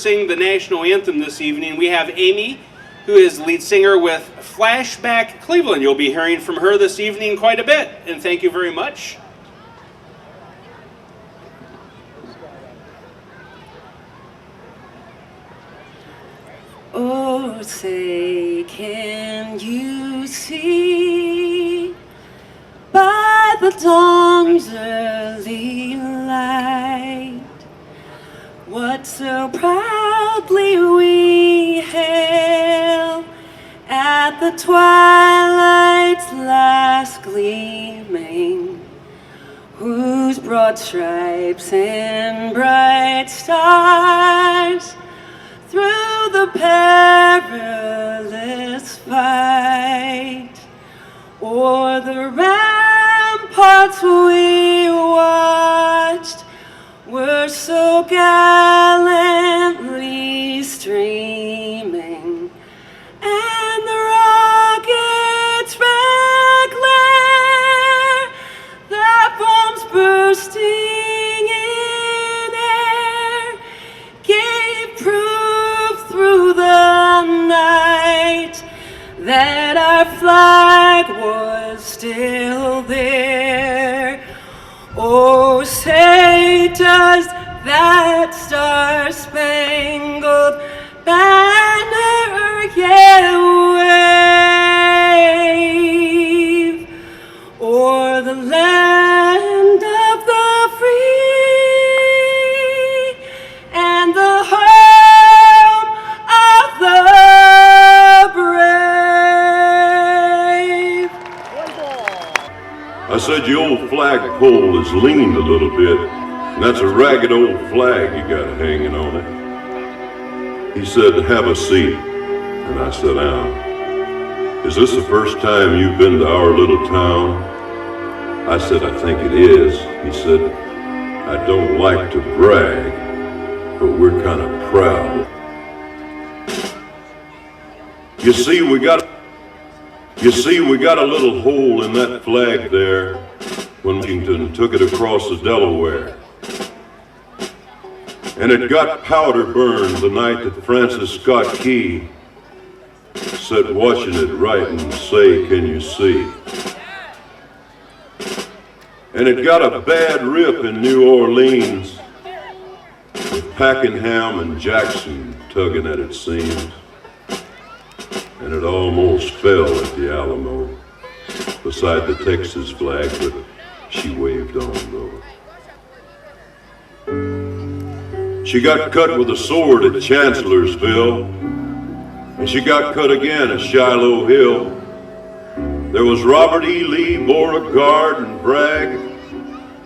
sing the national anthem this evening. We have Amy, who is lead singer with Flashback Cleveland. You'll be hearing from her this evening quite a bit, and thank you very much. Oh, say, can you see by the dawn's early light what so proudly we hail at the twilight's last gleaming, whose broad stripes and bright stars through the perilous fight o'er the ramparts we watched were so gallantly streaming, and the rocket's red glare, their bombs bursting in air, gave proof through the night that our flag was still there. Oh, say does that star-spangled banner yet wave o'er the land of the free and the home of the brave? I said, your old flagpole is leaned a little bit, and that's a ragged old flag you got hanging on it. He said, have a seat, and I sat down. Is this the first time you've been to our little town? I said, I think it is. He said, I don't like to brag, but we're kind of proud. You see, we got a little hole in that flag there when Washington took it across the Delaware. And it got powder burned the night that Francis Scott Key said, watching it right and say, can you see? And it got a bad rip in New Orleans with Pakenham and Jackson tugging at its seams. And it almost fell at the Alamo beside the Texas flag, but she waved on though. She got cut with a sword at Chancellorsville, and she got cut again at Shiloh Hill. There was Robert E. Lee, Beauregard, and Bragg,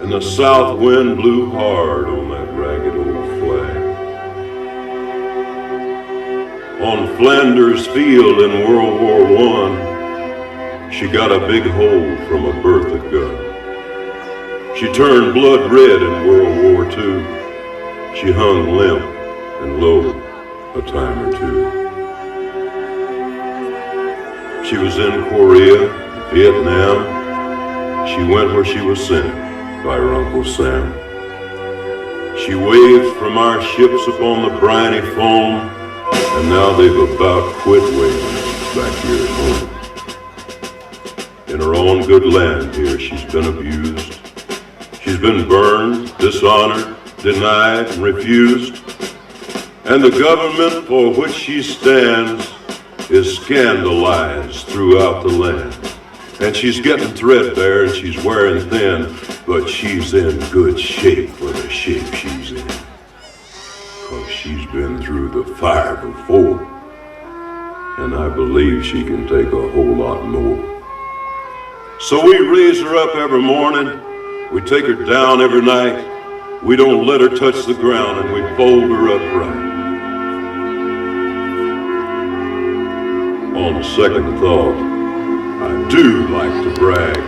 and the south wind blew hard on that ragged old flag. On Flanders Field in World War I, she got a big hole from a Bertha gun. She turned blood red in World War II. She hung limp and low a time or two. She was in Korea, Vietnam. She went where she was sent by her Uncle Sam. She waved from our ships upon the briny foam, and now they've about quit waving back here at home. In her own good land here, she's been abused. She's been burned, dishonored, denied, and refused. And the government for which she stands is scandalized throughout the land. And she's getting threadbare and she's wearing thin, but she's in good shape for the shape she's in. 'Cause she's been through the fire before, and I believe she can take a whole lot more. So we raise her up every morning, we take her down every night, we don't let her touch the ground, and we fold her up right. On second thought, I do like to brag,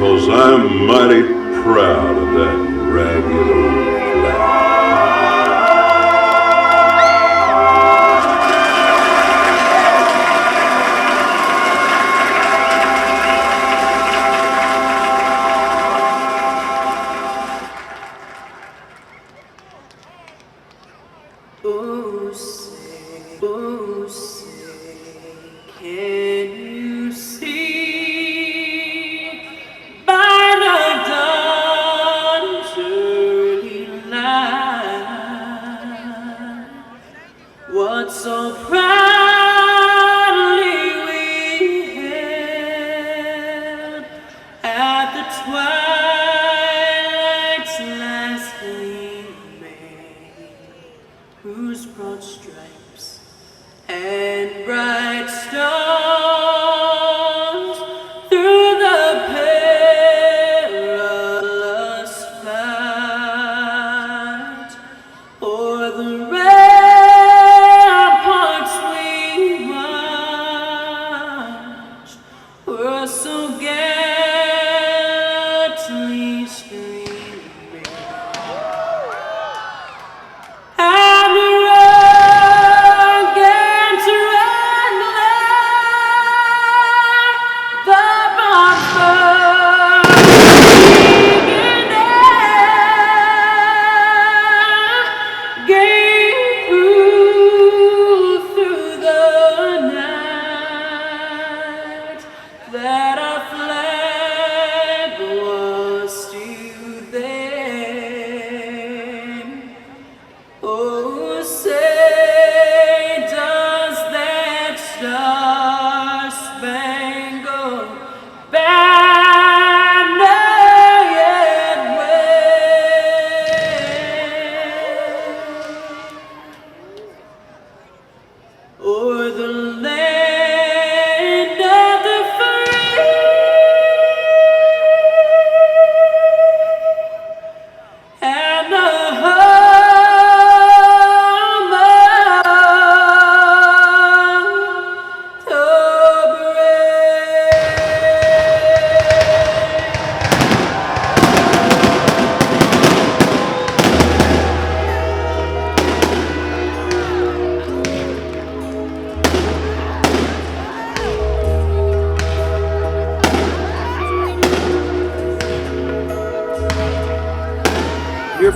'cause I'm mighty proud of that ragged old flag. Oh,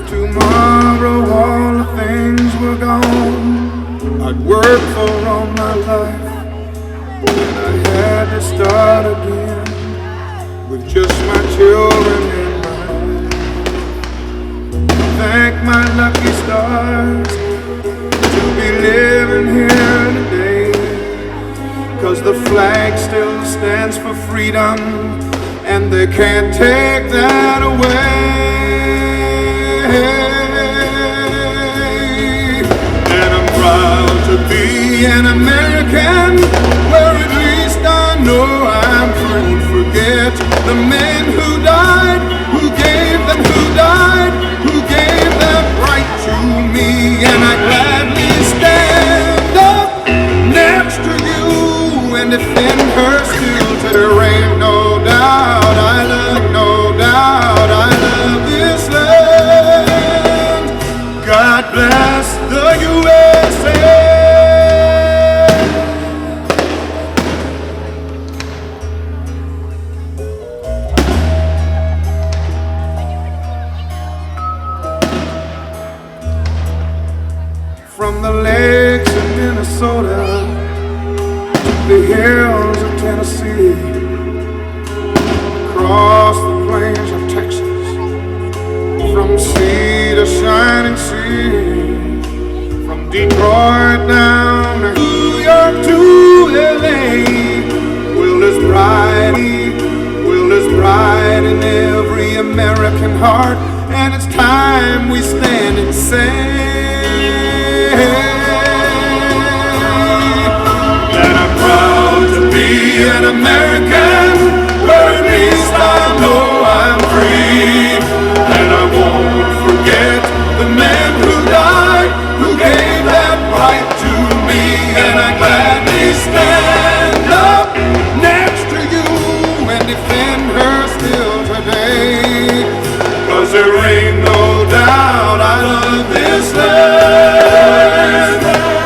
Tomorrow all the things were gone I'd worked for all my life, and I had to start again with just my children in mind. Thank my lucky stars to be living here today, 'cause the flag still stands for freedom and they can't take that away. And I'm proud to be an American, where at least I know I'm free. Won't forget the men who died, who gave that right to me. And I gladly stand up next to you and defend her still. There ain't no doubt I love this land. God bless the USA. From the lakes of Minnesota to the hills of Tennessee, across the plains of Texas, from sea to shining sea, from Detroit down to New York to LA, will is bright in every American heart, and it's time we stand and say that I'm proud to be an American, where at least I know I'm free. And I won't forget the men who died, who gave that right to me. And I gladly stand up next to you and defend her still today, 'cause there ain't no doubt I love this land.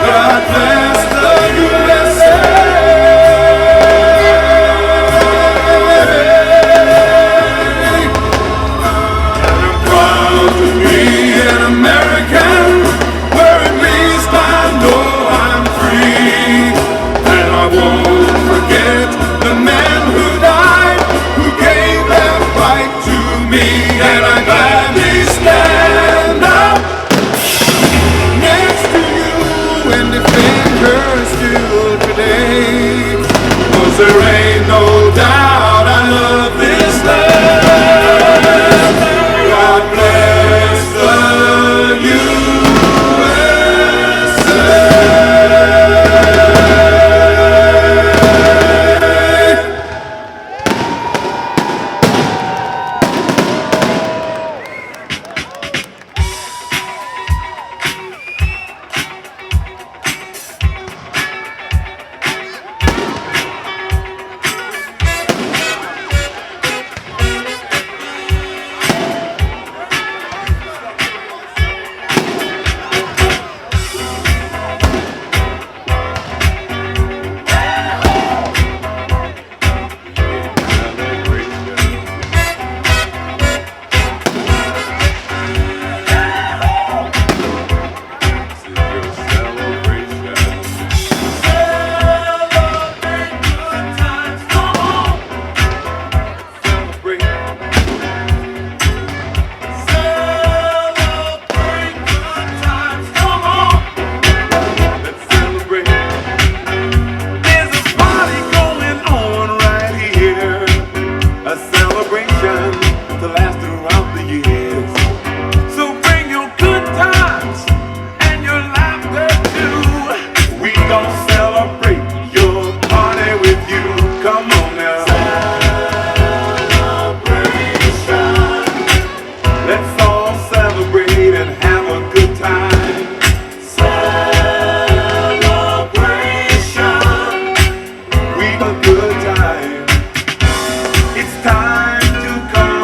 God bless the USA. And I'm proud to be an American, where at least I know I'm free. And I won't forget the men who died, who gave that right to me. And I gladly stand up next to you and defend her still today, 'cause there ain't no doubt I love this land. God bless the USA. It's time to come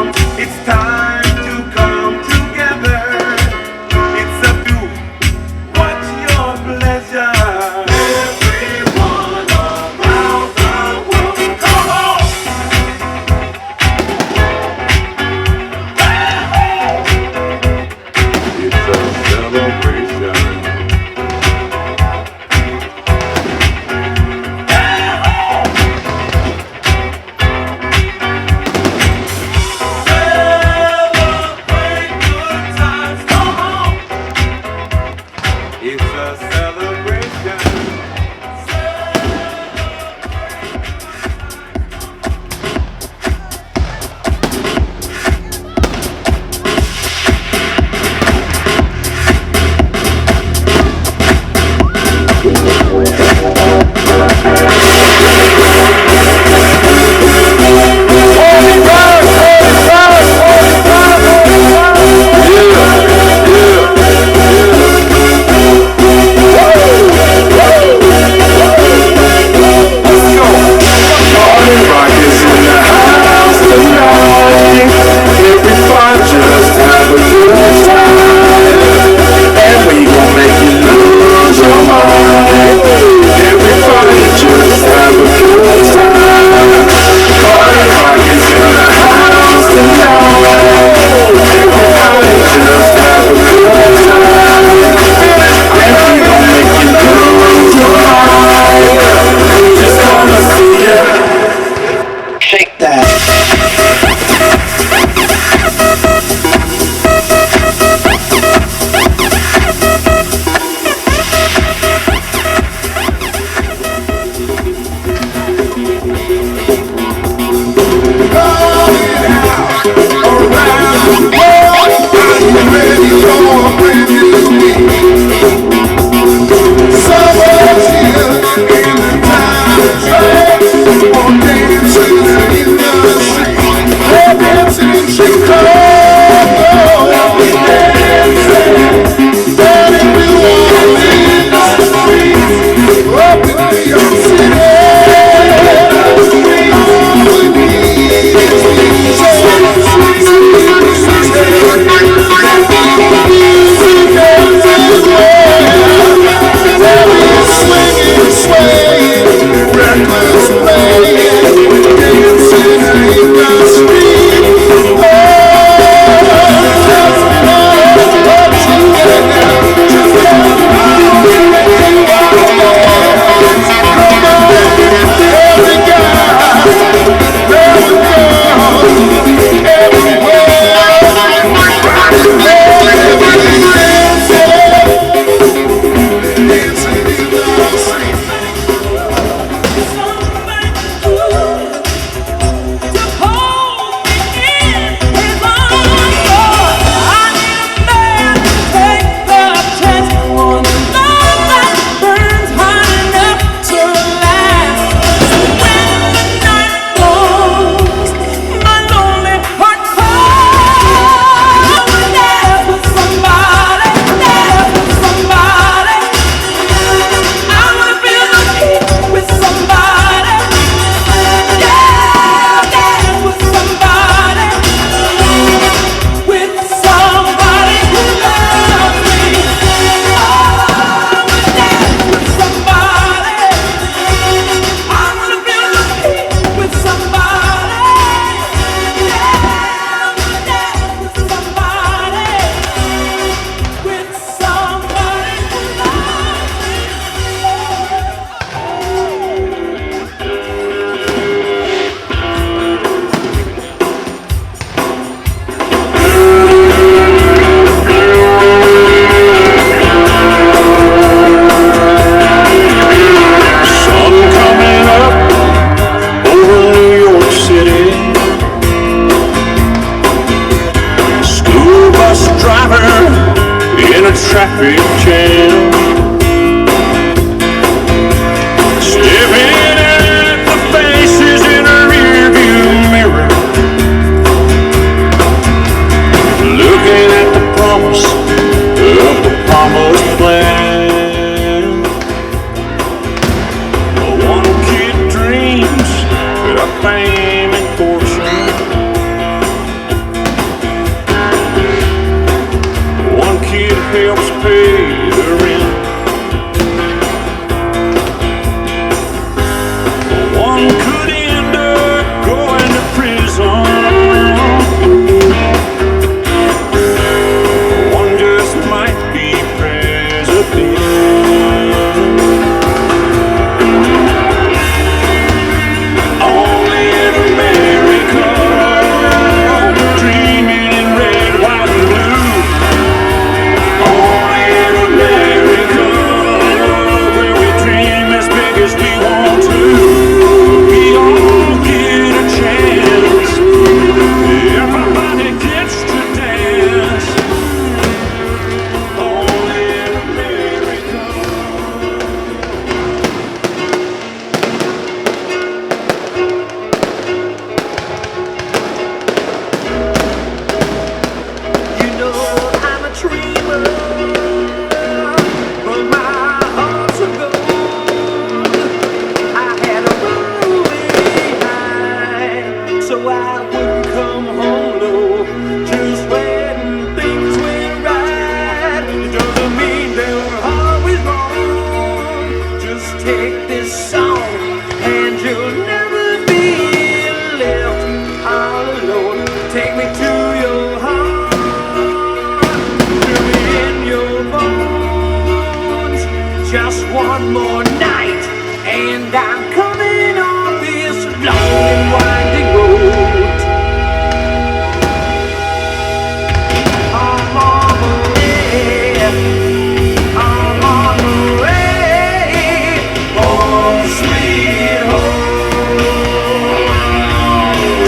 traffic jam. Staring at the faces in a rearview mirror, looking at the promise of the promised plan. One kid dreams of fame and fortune. One kid helps pay the rent. One could end up going to prison. One just might be president. Only in America, dreaming in red, white, and blue. Only in America, where we dream as big as we want to. We all get a chance. Everybody gets to dance. Only in America. You know I'm a dreamer, but my heart's a gold. I had a runaway high, so I wouldn't come home low. Just when things went right, it doesn't mean they were always wrong. Just take this song, and you'll never be left all alone. Take me to your heart, feel me in your bones. Just one more night, and I'm coming on this long and winding road. I'm on the way, I'm on the way, home sweet home.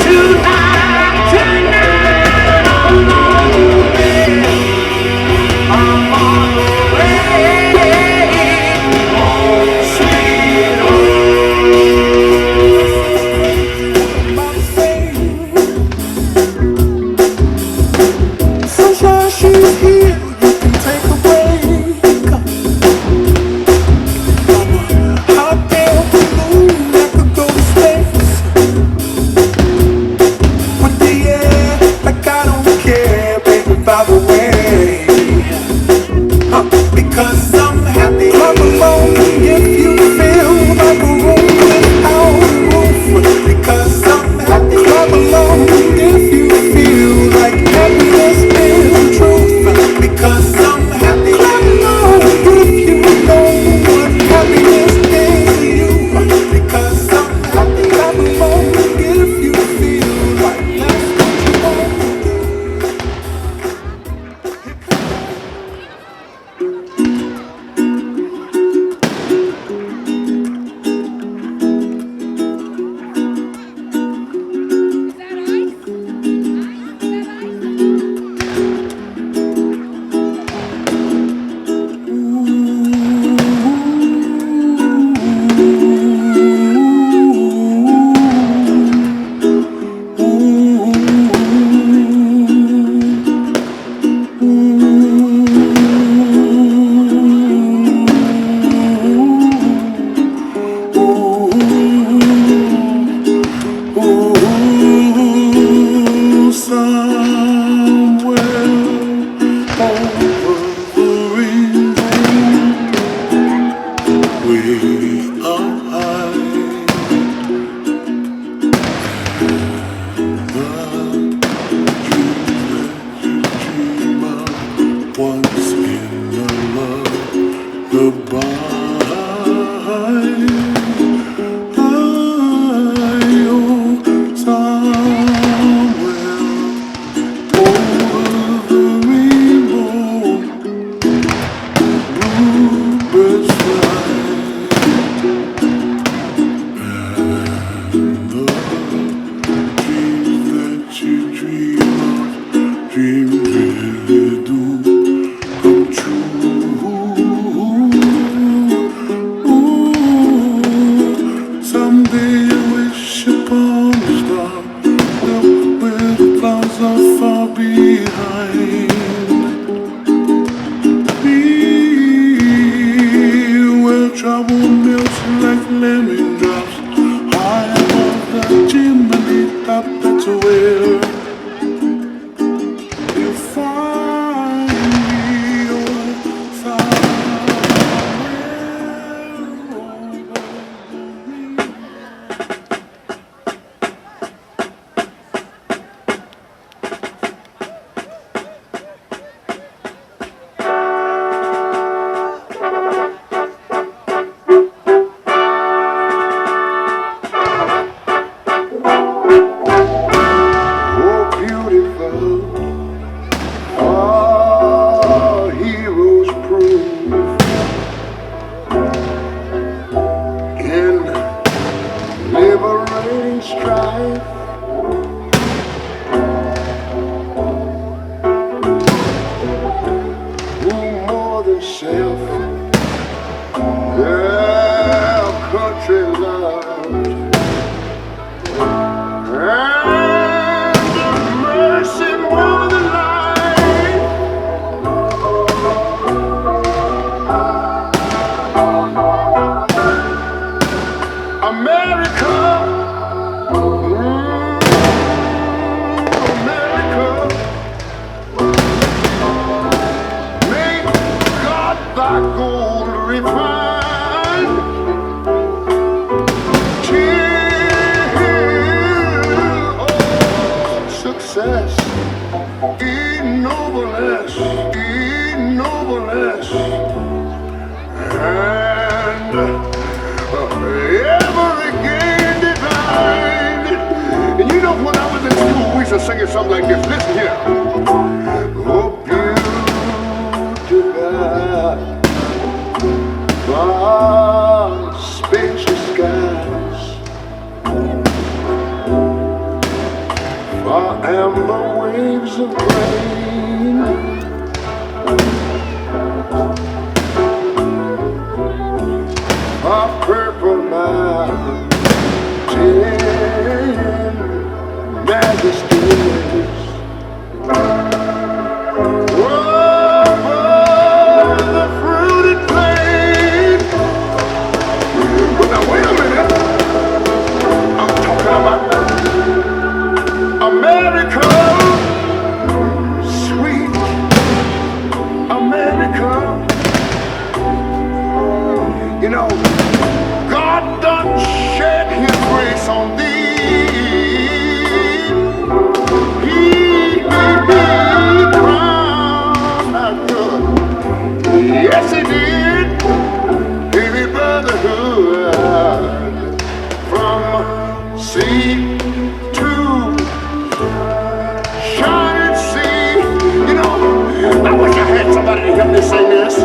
Tonight, tonight, I'm on the way, I'm on the way, home sweet home. Sunshine, she's here, you can take a break. I'm a hot air balloon that could go to space. With the air, like I don't care, baby, by the way. Because I'm happy. Clap along if you feel like a room without a roof. Because I'm happy. Clap along if you feel like happiness is the truth. Because I'm happy. Clap along if you know what happiness is to you. Because I'm happy. Clap along if you feel like that's what you want to do. dreams really do come true. behind. Be where trouble melts like lemon drops high above the chimney top. That's where you find your fire. Oh, beautiful, our heroes prove in liberating strife. Who more than self, their country loved. And mercy more than life. America, America, make God thy gold refined. Success, ennobleness, ennobleness, and ever again divine. And you know, when I was in school, we used to sing something like this. Listen here. Oh, beautiful, far spacious skies, far amber waves of rain, far purple mountain majesties, over the fruited plain. But now wait a minute, I'm talking about America, sweet America. You know, God done shed his grace on thee. He crowned our good. Yes, he did. Baby brotherhood from sea to shining sea. You know, I wish I had somebody to help me sing this.